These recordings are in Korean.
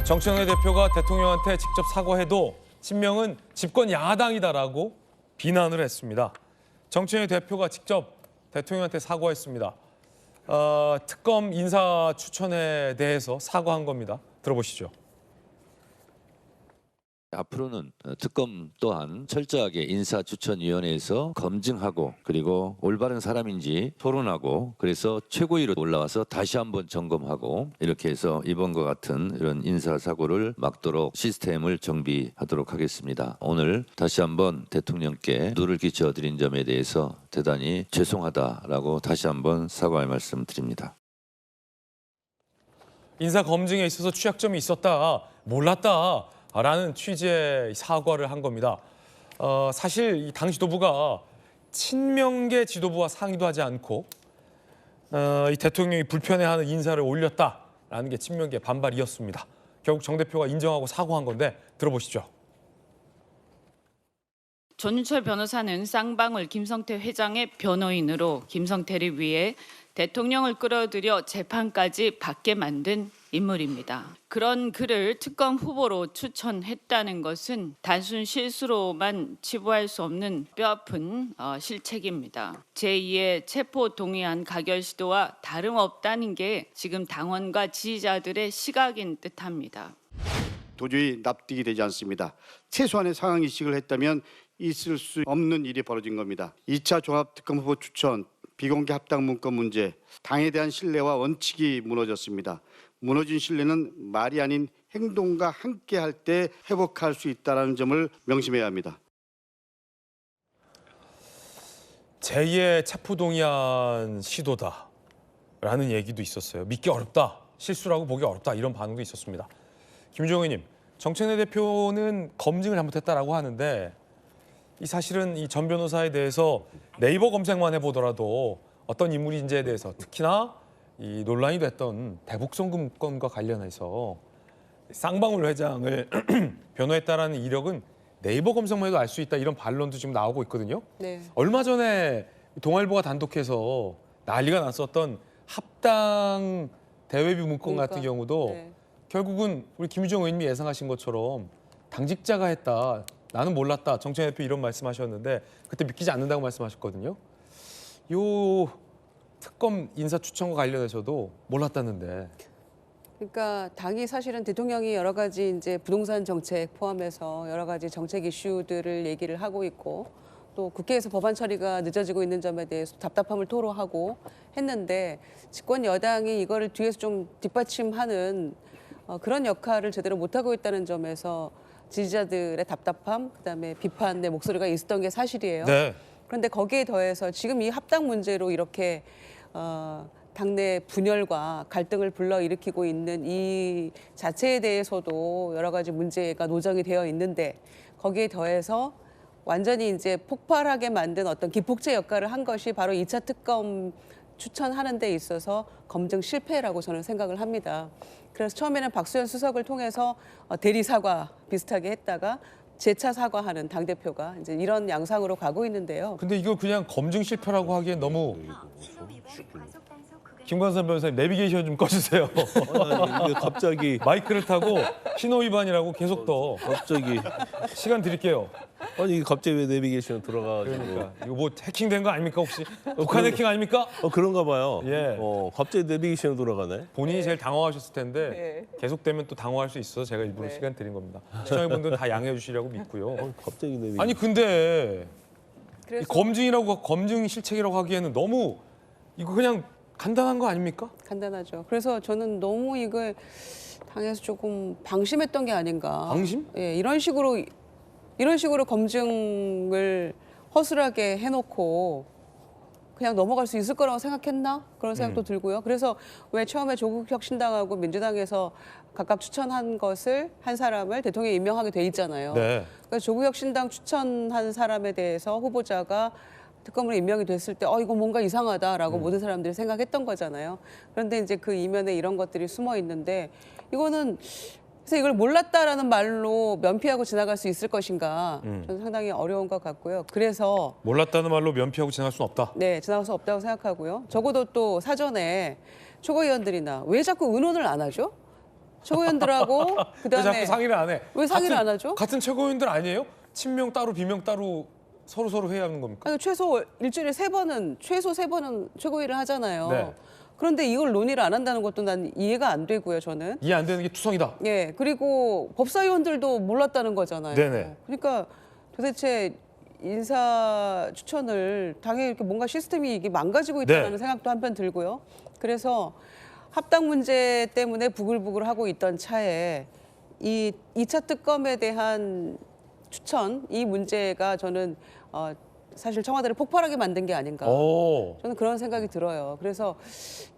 정청래 대표가 대통령한테 직접 사과해도 친명은 집권 야당이다라고 비난을 했습니다. 정청래 대표가 직접 대통령한테 사과했습니다. 특검 인사 추천에 대해서 사과한 겁니다. 들어보시죠. 앞으로는 특검 또한 철저하게 인사추천위원회에서 검증하고 그리고 올바른 사람인지 토론하고 그래서 최고위로 올라와서 다시 한번 점검하고 이렇게 해서 이번과 같은 이런 인사사고를 막도록 시스템을 정비하도록 하겠습니다. 오늘 다시 한번 대통령께 누를 끼쳐드린 점에 대해서 대단히 죄송하다라고 다시 한번 사과의 말씀 드립니다. 인사 검증에 있어서 취약점이 있었다, 몰랐다. 라는 취지의 사과를 한 겁니다. 사실 이 당 지도부가 친명계 지도부와 상의도 하지 않고 이 대통령이 불편해하는 인사를 올렸다라는 게 친명계 반발이었습니다. 결국 정 대표가 인정하고 사과한 건데 들어보시죠. 전윤철 변호사는 쌍방울 김성태 회장의 변호인으로 김성태를 위해 대통령을 끌어들여 재판까지 받게 만든 인물입니다. 그런 그를 특검 후보로 추천했다는 것은 단순 실수로만 치부할 수 없는 뼈아픈 실책입니다. 제2의 체포 동의안 가결 시도와 다름없다는 게 지금 당원과 지지자들의 시각인 듯합니다. 도저히 납득이 되지 않습니다. 최소한의 상황이식을 했다면 있을 수 없는 일이 벌어진 겁니다. 2차 종합특검 후보 추천, 비공개 합당 문건 문제, 당에 대한 신뢰와 원칙이 무너졌습니다. 무너진 신뢰는 말이 아닌 행동과 함께 할 때 회복할 수 있다는 점을 명심해야 합니다. 제2의 체포동의안 시도다라는 얘기도 있었어요. 믿기 어렵다, 실수라고 보기 어렵다 이런 반응도 있었습니다. 김주영 의원님, 정청래 대표는 검증을 잘못했다라고 하는데 이 사실은 이 전 변호사에 대해서 네이버 검색만 해보더라도 어떤 인물인지에 대해서 특히나 이 논란이 됐던 대북송금 건과 관련해서 쌍방울 회장을 변호했다라는 이력은 네이버 검색만 해도 알 수 있다 이런 반론도 지금 나오고 있거든요. 네. 얼마 전에 동아일보가 단독해서 난리가 났었던 합당 대외비 문건 같은 경우도 네. 결국은 우리 김유정 의원님이 예상하신 것처럼 당직자가 했다. 나는 몰랐다. 정청래 대표 이런 말씀하셨는데 그때 믿기지 않는다고 말씀하셨거든요. 요 특검 인사 추천과 관련해서도 몰랐다는데. 그러니까 당이 사실은 대통령이 여러 가지 이제 부동산 정책 포함해서 여러 가지 정책 이슈들을 얘기를 하고 있고 또 국회에서 법안 처리가 늦어지고 있는 점에 대해서 답답함을 토로하고 했는데 집권 여당이 이거를 뒤에서 좀 뒷받침하는 그런 역할을 제대로 못하고 있다는 점에서 지지자들의 답답함, 그다음에 비판의 목소리가 있었던 게 사실이에요. 네. 그런데 거기에 더해서 지금 이 합당 문제로 이렇게 당내 분열과 갈등을 불러일으키고 있는 이 자체에 대해서도 여러 가지 문제가 노정이 되어 있는데 거기에 더해서 완전히 이제 폭발하게 만든 어떤 기폭제 역할을 한 것이 바로 2차 특검 추천하는 데 있어서 검증 실패라고 저는 생각을 합니다. 그래서 처음에는 박수현 수석을 통해서 대리 사과 비슷하게 했다가 재차 사과하는 당대표가 이제 이런 양상으로 가고 있는데요. 근데 이거 그냥 검증 실패라고 하기엔 너무 김관선 변호사님 내비게이션 좀 꺼주세요. 이게 갑자기 마이크를 타고 신호 위반이라고 계속 더 갑자기 시간 드릴게요. 아니 이게 갑자기 왜 내비게이션 돌아가가지고 그러니까 이거 뭐 해킹된 거 아닙니까 혹시? 북한 해킹 아닙니까? 그런가 봐요. 예. 갑자기 내비게이션 돌아가네. 본인이 제일 당황하셨을 텐데 계속되면 또 당황할 수 있어서 제가 일부러 시간 드린 겁니다. 시청자분들 다 양해해 주시라고 믿고요. 갑자기 내비게이션. 아니 근데 이 그래서 검증 실책이라고 하기에는 너무 이거 그냥 간단한 거 아닙니까? 간단하죠. 그래서 저는 너무 이걸 당에서 조금 방심했던 게 아닌가. 방심? 예, 이런 식으로 검증을 허술하게 해놓고 그냥 넘어갈 수 있을 거라고 생각했나? 그런 생각도 들고요. 그래서 왜 처음에 조국혁신당하고 민주당에서 각각 추천한 것을 한 사람을 대통령에 임명하게 돼 있잖아요. 네. 그래서 조국혁신당 추천한 사람에 대해서 후보자가 특검으로 임명이 됐을 때 이거 뭔가 이상하다라고 모든 사람들이 생각했던 거잖아요. 그런데 이제 그 이면에 이런 것들이 숨어 있는데 이거는 그래서 이걸 몰랐다라는 말로 면피하고 지나갈 수 있을 것인가 저는 상당히 어려운 것 같고요. 그래서 몰랐다는 말로 면피하고 지나갈 수는 없다. 네, 지나갈 수 없다고 생각하고요. 적어도 또 사전에 최고위원들이나 왜 자꾸 의논을 안 하죠? 최고위원들하고 왜 그다음에 자꾸 상의를 안 해? 왜 상의를 같은- 안 하죠? 같은 최고위원들 아니에요? 친명 따로 비명 따로 서로 회의하는 겁니까? 아니, 최소 일주일에 최소 세 번은 최고위를 하잖아요. 네. 그런데 이걸 논의를 안 한다는 것도 난 이해가 안 되고요, 저는. 이해 안 되는 게 투성이다. 예, 그리고 법사위원들도 몰랐다는 거잖아요. 네네. 그러니까 도대체 인사 추천을 당에 이렇게 뭔가 시스템이 이게 망가지고 있다는 네. 생각도 한편 들고요. 그래서 합당 문제 때문에 부글부글 하고 있던 차에 이 2차 특검에 대한 추천 이 문제가 저는 사실 청와대를 폭발하게 만든 게 아닌가. 오. 저는 그런 생각이 들어요. 그래서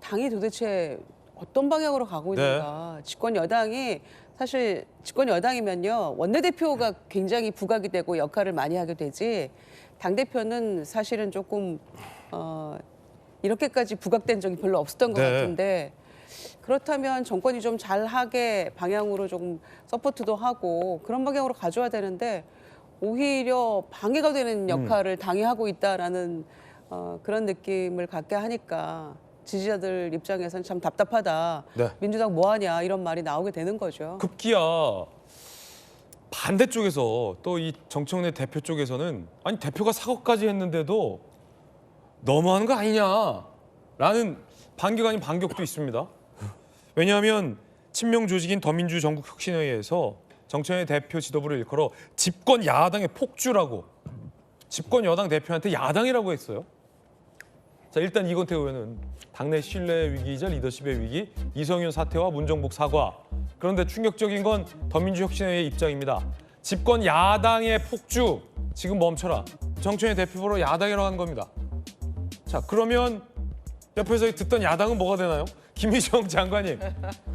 당이 도대체 어떤 방향으로 가고 네. 있는가. 집권 여당이 사실 집권 여당이면요 원내대표가 굉장히 부각이 되고 역할을 많이 하게 되지 당 대표는 사실은 조금 이렇게까지 부각된 적이 별로 없었던 것 네. 같은데 그렇다면 정권이 좀 잘하게 방향으로 조금 서포트도 하고 그런 방향으로 가져야 되는데 오히려 방해가 되는 역할을 당이 하고 있다라는 그런 느낌을 갖게 하니까 지지자들 입장에서는 참 답답하다. 네. 민주당 뭐하냐 이런 말이 나오게 되는 거죠. 급기야 반대쪽에서 또 이 정청래 대표 쪽에서는 아니 대표가 사과까지 했는데도 너무하는 거 아니냐라는 반격 아닌 반격도 있습니다. 왜냐하면 친명 조직인 더민주 전국혁신회의에서 정청래 대표 지도부를 일컬어 집권 야당의 폭주라고 집권 여당 대표한테 야당이라고 했어요. 자 일단 이건태 의원은 당내 신뢰 위기이자 리더십의 위기, 이성윤 사퇴와 문정복 사과. 그런데 충격적인 건 더민주혁신회의 입장입니다. 집권 야당의 폭주 지금 멈춰라. 정청래 대표로 야당이라고 하는 겁니다. 자 그러면 옆에서 듣던 야당은 뭐가 되나요? 김희정 장관님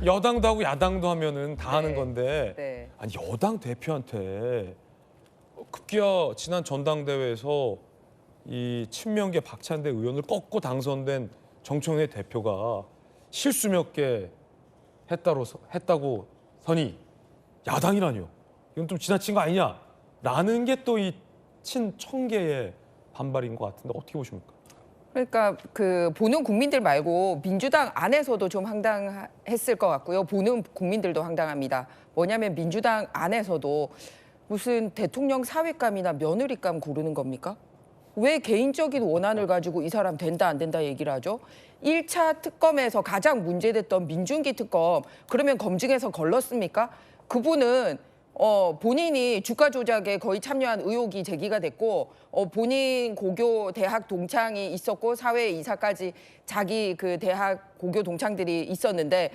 여당도 하고 야당도 하면은 다 하는 건데 네. 아니 여당 대표한테 급기야 지난 전당대회에서 이 친명계 박찬대 의원을 꺾고 당선된 정청래 대표가 실수 몇 개 했다고 선이 야당이라뇨. 이건 좀 지나친 거 아니냐라는 게 또 이 친청계의 반발인 것 같은데 어떻게 보십니까? 그러니까 그 보는 국민들 말고 민주당 안에서도 좀 황당했을 것 같고요. 보는 국민들도 황당합니다. 뭐냐면 민주당 안에서도 무슨 대통령 사위감이나 며느리감 고르는 겁니까? 왜 개인적인 원한을 가지고 이 사람 된다 안 된다 얘기를 하죠? 1차 특검에서 가장 문제됐던 민중기 특검 그러면 검증해서 걸렀습니까? 그분은 본인이 주가 조작에 거의 참여한 의혹이 제기가 됐고 본인 고교 대학 동창이 있었고 사회 이사까지 자기 그 대학 고교 동창들이 있었는데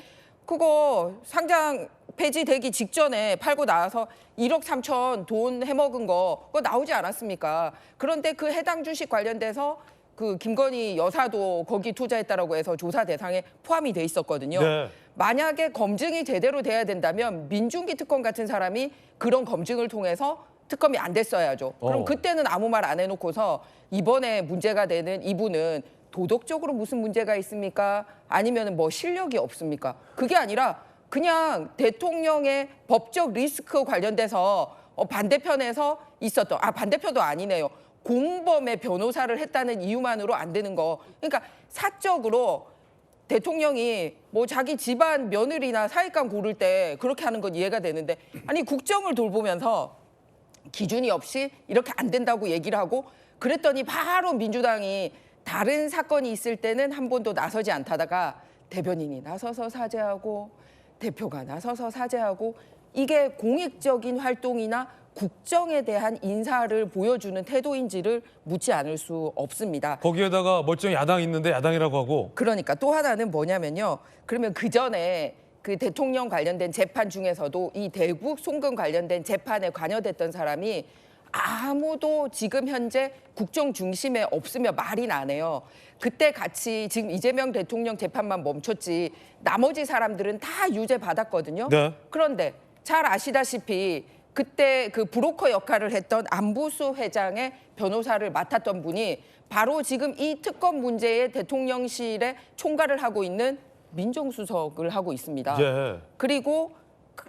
그거 상장 폐지되기 직전에 팔고 나와서 1억 3천 돈 해먹은 거 그거 나오지 않았습니까? 그런데 그 해당 주식 관련돼서 그 김건희 여사도 거기 투자했다라고 해서 조사 대상에 포함이 돼 있었거든요. 네. 만약에 검증이 제대로 돼야 된다면 민중기 특검 같은 사람이 그런 검증을 통해서 특검이 안 됐어야죠. 그럼 그때는 아무 말 안 해놓고서 이번에 문제가 되는 이분은 도덕적으로 무슨 문제가 있습니까? 아니면 뭐 실력이 없습니까? 그게 아니라 그냥 대통령의 법적 리스크 관련돼서 반대편에서 있었던 반대편도 아니네요. 공범의 변호사를 했다는 이유만으로 안 되는 거. 그러니까 사적으로 대통령이 뭐 자기 집안 며느리나 사익감 고를 때 그렇게 하는 건 이해가 되는데 아니 국정을 돌보면서 기준이 없이 이렇게 안 된다고 얘기를 하고 그랬더니 바로 민주당이 다른 사건이 있을 때는 한 번도 나서지 않다가 대변인이 나서서 사죄하고 대표가 나서서 사죄하고 이게 공익적인 활동이나 국정에 대한 인사를 보여주는 태도인지를 묻지 않을 수 없습니다. 거기에다가 멀쩡히 야당 있는데 야당이라고 하고 그러니까 또 하나는 뭐냐면요. 그러면 그 전에 그 대통령 관련된 재판 중에서도 이 대북 송금 관련된 재판에 관여됐던 사람이 아무도 지금 현재 국정 중심에 없으며 말이 나네요. 그때 같이 지금 이재명 대통령 재판만 멈췄지 나머지 사람들은 다 유죄 받았거든요. 네. 그런데 잘 아시다시피 그때 그 브로커 역할을 했던 안보수 회장의 변호사를 맡았던 분이 바로 지금 이 특검 문제에 대통령실에 총괄을 하고 있는 민정수석을 하고 있습니다. 예. 그리고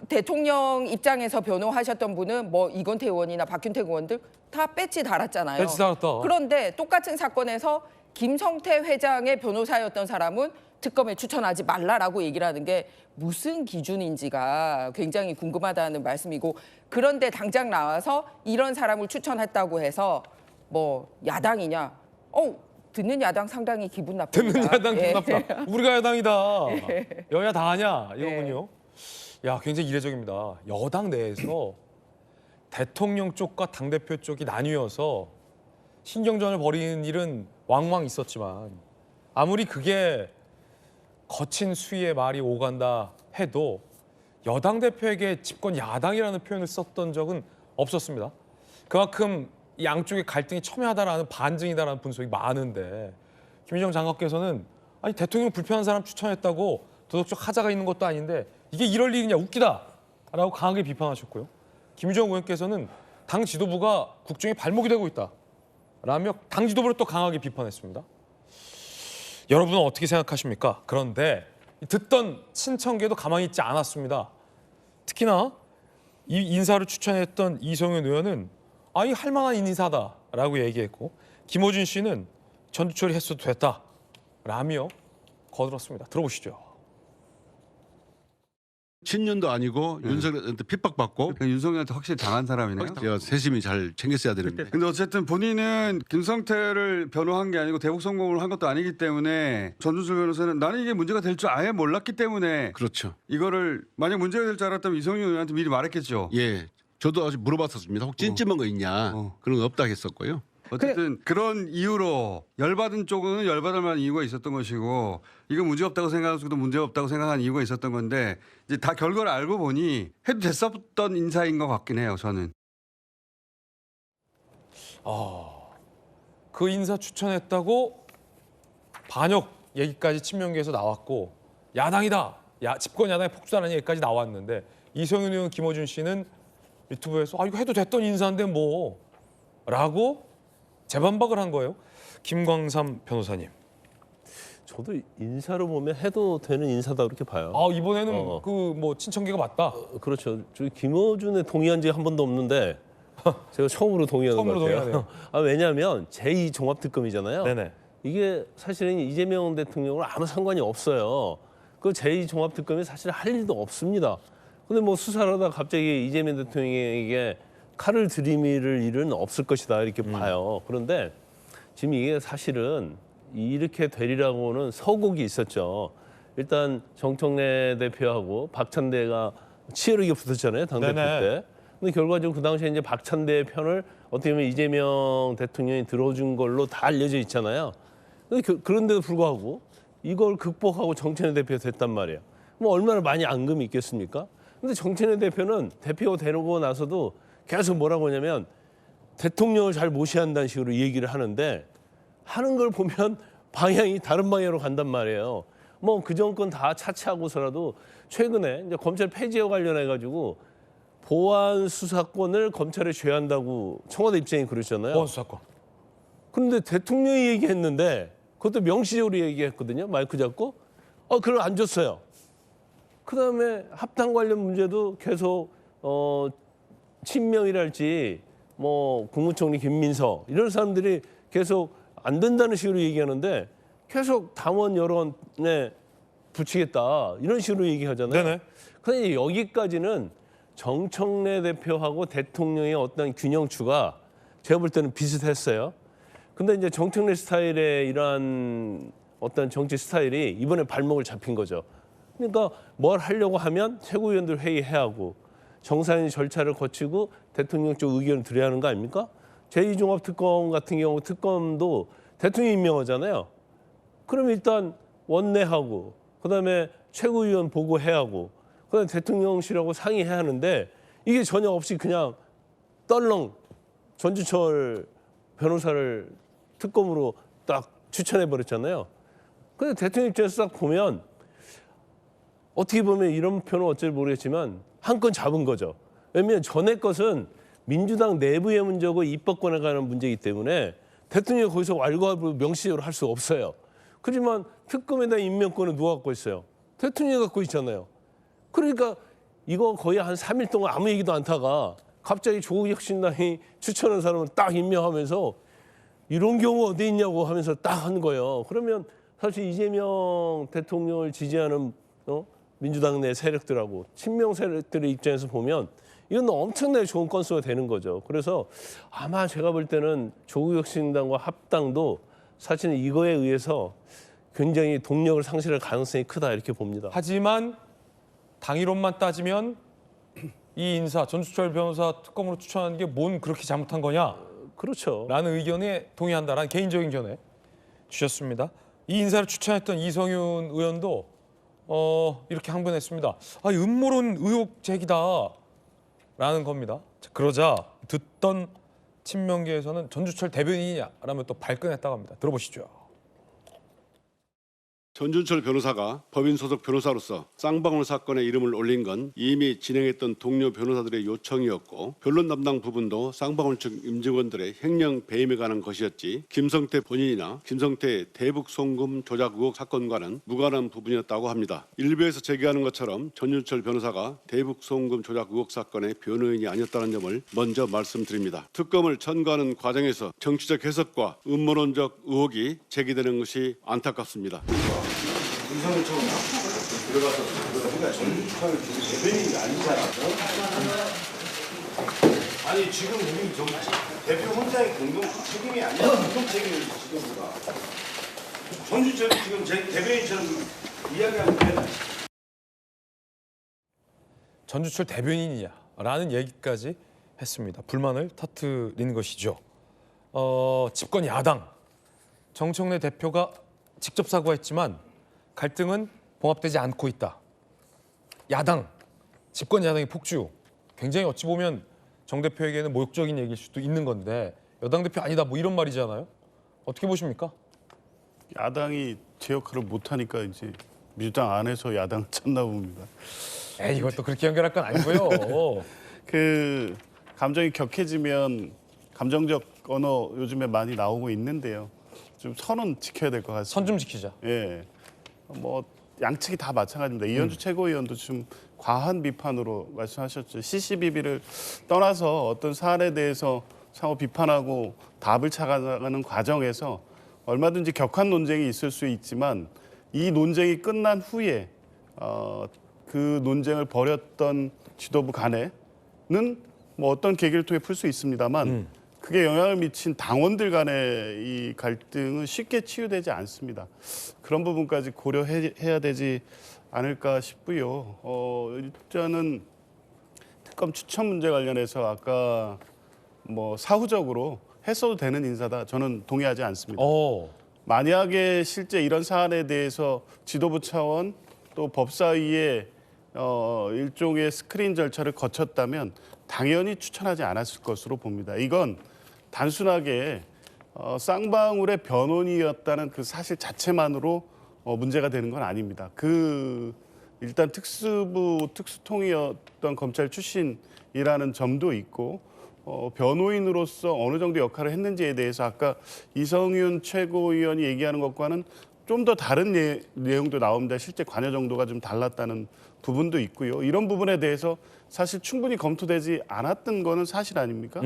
대통령 입장에서 변호하셨던 분은 뭐 이건태 의원이나 박균택 의원들 다 배지 달았잖아요. 배지 달았다. 그런데 똑같은 사건에서 김성태 회장의 변호사였던 사람은 특검에 추천하지 말라라고 얘기를 하는 게 무슨 기준인지가 굉장히 궁금하다는 말씀이고, 그런데 당장 나와서 이런 사람을 추천했다고 해서 뭐 야당이냐? 듣는 야당 상당히 기분 나쁩니다. 듣는 야당 예. 기분 나쁘다. 우리가 야당이다. 여야 다 하냐 이거군요. 야, 굉장히 이례적입니다. 여당 내에서 대통령 쪽과 당대표 쪽이 나뉘어서 신경전을 벌이는 일은 왕왕 있었지만 아무리 그게 거친 수위의 말이 오간다 해도 여당 대표에게 집권 야당이라는 표현을 썼던 적은 없었습니다. 그만큼 양쪽의 갈등이 첨예하다라는 반증이다라는 분석이 많은데 김희정 장관께서는 아니 대통령 불편한 사람 추천했다고 도덕적 하자가 있는 것도 아닌데 이게 이럴 일이냐 웃기다라고 강하게 비판하셨고요. 김희정 의원께서는 당 지도부가 국정의 발목이 되고 있다라며 당 지도부를 또 강하게 비판했습니다. 여러분은 어떻게 생각하십니까? 그런데 듣던 친청계도 가만히 있지 않았습니다. 특히나 이 인사를 추천했던 이성윤 의원은 아니 할 만한 인사다라고 얘기했고 김어준 씨는 전두철이 했어도 됐다라며 거들었습니다. 들어보시죠. 친년도 아니고 윤석열한테 핍박받고 윤석열한테 확실히 당한 사람이네요. 제가 세심히 잘 챙겼어야 되는데. 근데 어쨌든 본인은 김성태를 변호한 게 아니고 대북 성공을 한 것도 아니기 때문에 전준수 변호사는 나는 이게 문제가 될 줄 아예 몰랐기 때문에 그렇죠. 이거를 만약 문제가 될 줄 알았다면 이성윤 의원한테 미리 말했겠죠. 예, 저도 아직 물어봤었습니다. 혹 찜찜한 거 있냐? 그런 거 없다 했었고요. 어쨌든 그런 이유로 열받은 쪽은 열받을 만한 이유가 있었던 것이고 이거 문제 없다고 생각하는 쪽도 문제 없다고 생각한 이유가 있었던 건데 이제 다 결과를 알고 보니 해도 됐었던 인사인 것 같긴 해요. 저는. 그 인사 추천했다고 반역 얘기까지 친명계에서 나왔고 야당이다. 집권 야당의 폭주다라는 얘기까지 나왔는데 이성윤 의원, 김어준 씨는 유튜브에서 이거 해도 됐던 인사인데 뭐 라고 재반박을 한 거예요. 김광삼 변호사님. 저도 인사로 보면 해도 되는 인사다 그렇게 봐요. 이번에는 그 뭐 친청계가 맞다. 그렇죠. 저 김어준에 동의한 지 한 번도 없는데 제가 처음으로 동의하는 것 같아요. 동의하네요. 왜냐하면 제2종합특검이잖아요. 네네. 이게 사실은 이재명 대통령과 아무 상관이 없어요. 그 제2종합특검이 사실 할 일도 없습니다. 근데 뭐 수사를 하다가 갑자기 이재명 대통령에게 칼을 들이밀을 일은 없을 것이다 이렇게 봐요. 그런데 지금 이게 사실은 이렇게 되리라고는 서곡이 있었죠. 일단 정청래 대표하고 박찬대가 치열하게 붙었잖아요. 당대표 네네. 때. 근데 결과적으로 그 당시에 이제 박찬대의 편을 어떻게 보면 이재명 대통령이 들어준 걸로 다 알려져 있잖아요. 근데 그런데도 불구하고 이걸 극복하고 정청래 대표가 됐단 말이에요. 뭐 얼마나 많이 앙금이 있겠습니까? 근데 정청래 대표는 대표 되고 나서도 계속 뭐라고 하냐면 대통령을 잘 모셔야 한다는 식으로 얘기를 하는데 하는 걸 보면 방향이 다른 방향으로 간단 말이에요. 뭐 그 정권 다 차치하고서라도 최근에 이제 검찰 폐지와 관련해 가지고 보안 수사권을 검찰에 죄한다고 청와대 입장이 그러잖아요. 보안 수사권. 그런데 대통령이 얘기했는데 그것도 명시적으로 얘기했거든요. 마이크 잡고 그걸 안 줬어요. 그다음에 합당 관련 문제도 계속 친명이랄지 뭐 국무총리 김민석 이런 사람들이 계속 안 된다는 식으로 얘기하는데 계속 당원 여론에 붙이겠다 이런 식으로 얘기하잖아요. 네네. 그런데 여기까지는 정청래 대표하고 대통령의 어떤 균형추가 제가 볼 때는 비슷했어요. 근데 이제 정청래 스타일의 이러한 어떤 정치 스타일이 이번에 발목을 잡힌 거죠. 그러니까 뭘 하려고 하면 최고위원들 회의해야 하고 정상인 절차를 거치고 대통령 쪽 의견을 드려야 하는 거 아닙니까? 제2종합특검 같은 경우 특검도 대통령이 임명하잖아요. 그럼 일단 원내하고 그다음에 최고위원 보고해야 하고 그다음에 대통령실하고 상의해야 하는데 이게 전혀 없이 그냥 떨렁 전주철 변호사를 특검으로 딱 추천해버렸잖아요. 근데 대통령 입장에서 딱 보면 어떻게 보면 이런 표는 어쩔 모르겠지만 한 건 잡은 거죠. 왜냐하면 전에 것은 민주당 내부의 문제고 입법권에 관한 문제이기 때문에 대통령이 거기서 왈가왈부 명시적으로 할 수가 없어요. 하지만 특검에 대한 임명권은 누가 갖고 있어요? 대통령이 갖고 있잖아요. 그러니까 이거 거의 한 3일 동안 아무 얘기도 안 하다가 갑자기 조국혁신당이 추천한 사람을 딱 임명하면서 이런 경우 어디 있냐고 하면서 딱 한 거예요. 그러면 사실 이재명 대통령을 지지하는 민주당 내 세력들하고 친명 세력들의 입장에서 보면 이건 엄청나게 좋은 건수가 되는 거죠. 그래서 아마 제가 볼 때는 조국혁신당과 합당도 사실은 이거에 의해서 굉장히 동력을 상실할 가능성이 크다 이렇게 봅니다. 하지만 당이론만 따지면 이 인사 전주철 변호사 특검으로 추천하는 게 뭔 그렇게 잘못한 거냐? 그렇죠. 라는 의견에 동의한다라는 개인적인 견해 주셨습니다. 이 인사를 추천했던 이성윤 의원도 이렇게 항변했습니다. 음모론 의혹 제기다라는 겁니다. 자, 그러자 듣던 친명계에서는 전주철 대변인이냐라며 또 발끈했다고 합니다. 들어보시죠. 전준철 변호사가 법인 소속 변호사로서 쌍방울 사건에 이름을 올린 건 이미 진행했던 동료 변호사들의 요청이었고 변론 담당 부분도 쌍방울 측 임직원들의 횡령 배임에 관한 것이었지 김성태 본인이나 김성태 대북 송금 조작 의혹 사건과는 무관한 부분이었다고 합니다. 일부에서 제기하는 것처럼 전준철 변호사가 대북 송금 조작 의혹 사건의 변호인이 아니었다는 점을 먼저 말씀드립니다. 특검을 전가하는 과정에서 정치적 해석과 음모론적 의혹이 제기되는 것이 안타깝습니다. 윤석열 처음 들어가서 우리가 전주철 대변인이 아니잖아. 아니 지금 우리 대표 혼자의 공동 책임이 아니라 공동 책임을 지금 우리가 전주철 지금 제 대변인처럼 이야기하는 게 전주철 대변인이냐라는 얘기까지 했습니다. 불만을 터뜨린 것이죠. 집권 야당 정청래 대표가 직접 사과했지만 갈등은 봉합되지 않고 있다. 야당, 집권 야당의 폭주. 굉장히 어찌 보면 정 대표에게는 모욕적인 얘기일 수도 있는 건데 여당 대표 아니다 뭐 이런 말이잖아요. 어떻게 보십니까? 야당이 제 역할을 못하니까 이제 민주당 안에서 야당 찾나 봅니다. 이것도 그렇게 연결할 건 아니고요. 그 감정이 격해지면 감정적 언어 요즘에 많이 나오고 있는데요. 좀 선은 지켜야 될 것 같습니다. 선 좀 지키자. 예. 뭐 양측이 다 마찬가지입니다. 이현주 최고위원도 좀 과한 비판으로 말씀하셨죠. CCBB를 떠나서 어떤 사안에 대해서 상호 비판하고 답을 찾아가는 과정에서 얼마든지 격한 논쟁이 있을 수 있지만 이 논쟁이 끝난 후에 그 논쟁을 벌였던 지도부 간에는 뭐 어떤 계기를 통해 풀 수 있습니다만 그게 영향을 미친 당원들 간의 이 갈등은 쉽게 치유되지 않습니다. 그런 부분까지 고려해야 되지 않을까 싶고요. 일단은 특검 추천 문제 관련해서 아까 뭐 사후적으로 했어도 되는 인사다. 저는 동의하지 않습니다. 만약에 실제 이런 사안에 대해서 지도부 차원 또 법사위의 일종의 스크린 절차를 거쳤다면 당연히 추천하지 않았을 것으로 봅니다. 이건 단순하게 쌍방울의 변호인이었다는 그 사실 자체만으로 문제가 되는 건 아닙니다. 일단 특수부 특수통이었던 검찰 출신이라는 점도 있고 변호인으로서 어느 정도 역할을 했는지에 대해서 아까 이성윤 최고위원이 얘기하는 것과는 좀 더 다른 내용도 나옵니다. 실제 관여 정도가 좀 달랐다는 부분도 있고요. 이런 부분에 대해서 사실 충분히 검토되지 않았던 거는 사실 아닙니까?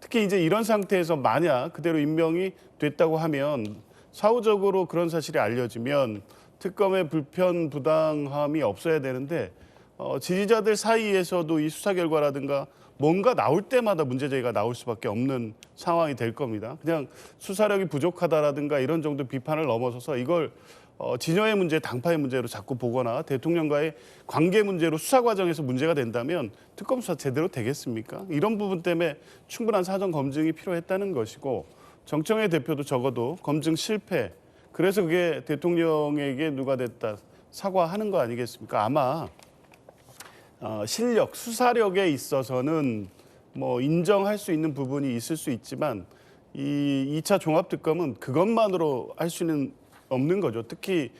특히 이제 이런 상태에서 만약 그대로 임명이 됐다고 하면 사후적으로 그런 사실이 알려지면 특검의 불편 부당함이 없어야 되는데 지지자들 사이에서도 이 수사 결과라든가 뭔가 나올 때마다 문제제기가 나올 수밖에 없는 상황이 될 겁니다. 그냥 수사력이 부족하다라든가 이런 정도 비판을 넘어서서 이걸 진영의 문제, 당파의 문제로 자꾸 보거나 대통령과의 관계 문제로 수사 과정에서 문제가 된다면 특검 수사 제대로 되겠습니까? 이런 부분 때문에 충분한 사전 검증이 필요했다는 것이고 정청래 대표도 적어도 검증 실패, 그래서 그게 대통령에게 누가 됐다 사과하는 거 아니겠습니까? 아마 실력, 수사력에 있어서는 뭐 인정할 수 있는 부분이 있을 수 있지만 이 2차 종합특검은 그것만으로 할 수는 없는 거죠. 특히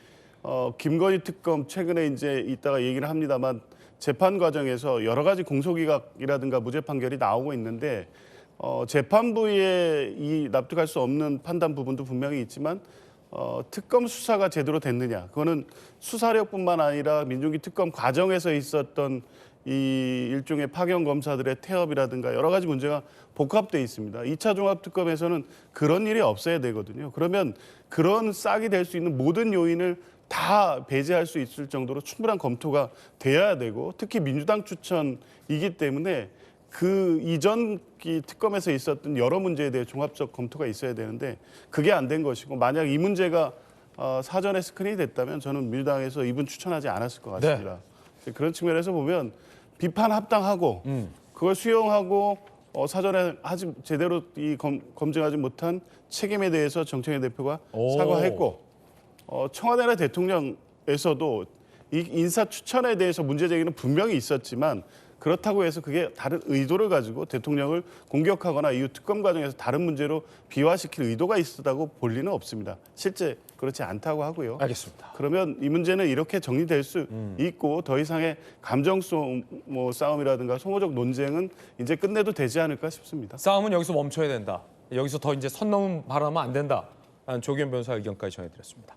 김건희 특검 최근에 이제 이따가 얘기를 합니다만 재판 과정에서 여러 가지 공소기각이라든가 무죄 판결이 나오고 있는데 재판부에 이 납득할 수 없는 판단 부분도 분명히 있지만 특검 수사가 제대로 됐느냐, 그거는 수사력뿐만 아니라 민중기 특검 과정에서 있었던 이 일종의 파견 검사들의 태업이라든가 여러 가지 문제가 복합돼 있습니다. 2차 종합특검에서는 그런 일이 없어야 되거든요. 그러면 그런 싹이 될 수 있는 모든 요인을 다 배제할 수 있을 정도로 충분한 검토가 돼야 되고 특히 민주당 추천이기 때문에 그 이전 이 특검에서 있었던 여러 문제에 대해 종합적 검토가 있어야 되는데 그게 안 된 것이고 만약 이 문제가 사전에 스크린이 됐다면 저는 민주당에서 이분 추천하지 않았을 것 같습니다. 그런 측면에서 보면 비판 합당하고 그걸 수용하고 사전에 제대로 검증하지 못한 책임에 대해서 정청래 대표가 사과했고 청와대나 대통령에서도 이 인사 추천에 대해서 문제 제기는 분명히 있었지만 그렇다고 해서 그게 다른 의도를 가지고 대통령을 공격하거나 이후 특검 과정에서 다른 문제로 비화시킬 의도가 있었다고 볼 리는 없습니다. 실제 그렇지 않다고 하고요. 알겠습니다. 그러면 이 문제는 이렇게 정리될 수 있고 더 이상의 감정성 싸움이라든가 소모적 논쟁은 이제 끝내도 되지 않을까 싶습니다. 싸움은 여기서 멈춰야 된다. 여기서 더 이제 선 넘은 발언하면 안 된다. 라는 조기현 변호사 의견까지 전해드렸습니다.